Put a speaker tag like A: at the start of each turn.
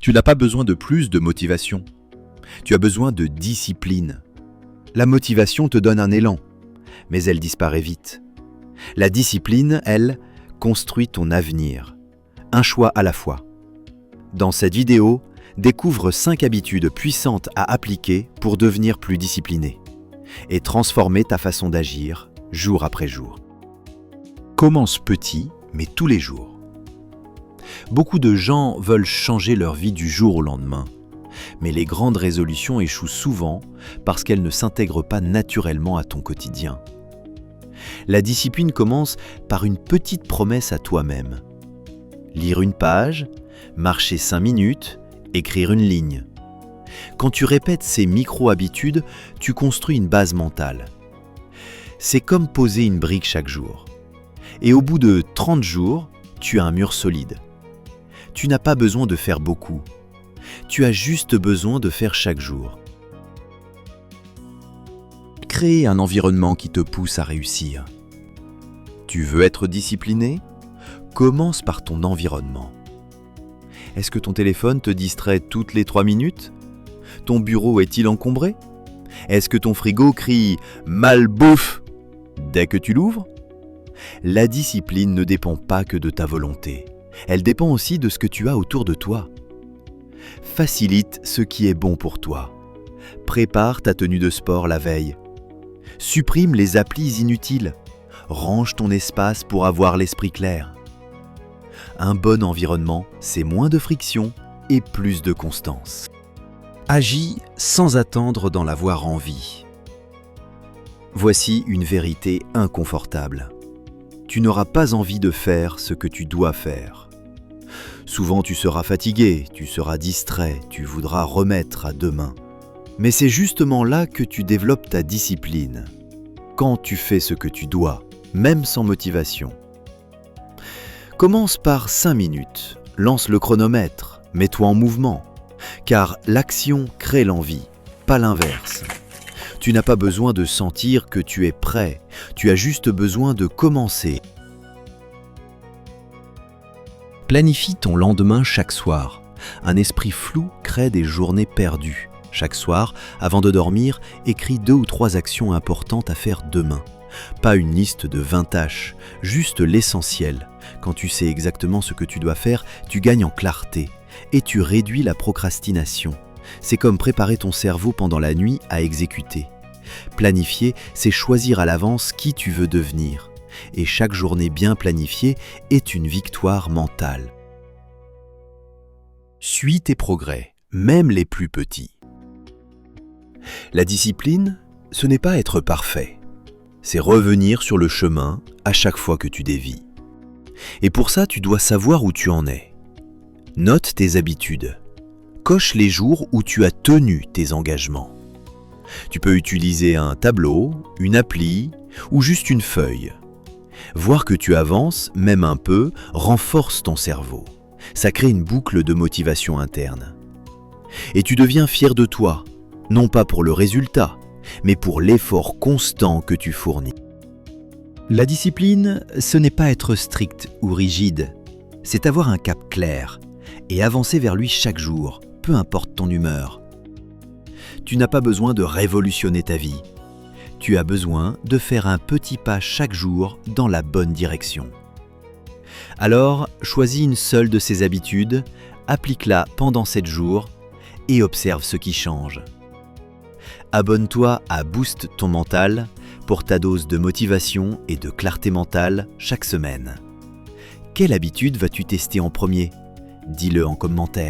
A: Tu n'as pas besoin de plus de motivation. Tu as besoin de discipline. La motivation te donne un élan, mais elle disparaît vite. La discipline, elle, construit ton avenir. Un choix à la fois. Dans cette vidéo, découvre 5 habitudes puissantes à appliquer pour devenir plus discipliné et transformer ta façon d'agir jour après jour. Commence petit, mais tous les jours. Beaucoup de gens veulent changer leur vie du jour au lendemain, mais les grandes résolutions échouent souvent parce qu'elles ne s'intègrent pas naturellement à ton quotidien. La discipline commence par une petite promesse à toi-même. Lire une page, marcher 5 minutes, écrire une ligne. Quand tu répètes ces micro-habitudes, tu construis une base mentale. C'est comme poser une brique chaque jour. Et au bout de 30 jours, tu as un mur solide. Tu n'as pas besoin de faire beaucoup. Tu as juste besoin de faire chaque jour. Crée un environnement qui te pousse à réussir. Tu veux être discipliné ? Commence par ton environnement. Est-ce que ton téléphone te distrait toutes les 3 minutes ? Ton bureau est-il encombré ? Est-ce que ton frigo crie « malbouffe » dès que tu l'ouvres ? La discipline ne dépend pas que de ta volonté. Elle dépend aussi de ce que tu as autour de toi. Facilite ce qui est bon pour toi. Prépare ta tenue de sport la veille. Supprime les applis inutiles. Range ton espace pour avoir l'esprit clair. Un bon environnement, c'est moins de friction et plus de constance. Agis sans attendre d'en avoir envie. Voici une vérité inconfortable. Tu n'auras pas envie de faire ce que tu dois faire. Souvent tu seras fatigué, tu seras distrait, tu voudras remettre à demain. Mais c'est justement là que tu développes ta discipline. Quand tu fais ce que tu dois, même sans motivation. Commence par 5 minutes, lance le chronomètre, mets-toi en mouvement, car l'action crée l'envie, pas l'inverse. Tu n'as pas besoin de sentir que tu es prêt, tu as juste besoin de commencer. Planifie ton lendemain chaque soir. Un esprit flou crée des journées perdues. Chaque soir, avant de dormir, écris 2 ou 3 actions importantes à faire demain. Pas une liste de 20 tâches, juste l'essentiel. Quand tu sais exactement ce que tu dois faire, tu gagnes en clarté et tu réduis la procrastination. C'est comme préparer ton cerveau pendant la nuit à exécuter. Planifier, c'est choisir à l'avance qui tu veux devenir. Et chaque journée bien planifiée est une victoire mentale. Suis tes progrès, même les plus petits. La discipline, ce n'est pas être parfait. C'est revenir sur le chemin à chaque fois que tu dévies. Et pour ça, tu dois savoir où tu en es. Note tes habitudes. Coche les jours où tu as tenu tes engagements. Tu peux utiliser un tableau, une appli ou juste une feuille. Voir que tu avances, même un peu, renforce ton cerveau. Ça crée une boucle de motivation interne. Et tu deviens fier de toi, non pas pour le résultat, mais pour l'effort constant que tu fournis. La discipline, ce n'est pas être strict ou rigide, c'est avoir un cap clair et avancer vers lui chaque jour, peu importe ton humeur. Tu n'as pas besoin de révolutionner ta vie. Tu as besoin de faire un petit pas chaque jour dans la bonne direction. Alors, choisis une seule de ces habitudes, applique-la pendant 7 jours et observe ce qui change. Abonne-toi à Boost ton mental pour ta dose de motivation et de clarté mentale chaque semaine. Quelle habitude vas-tu tester en premier ? Dis-le en commentaire.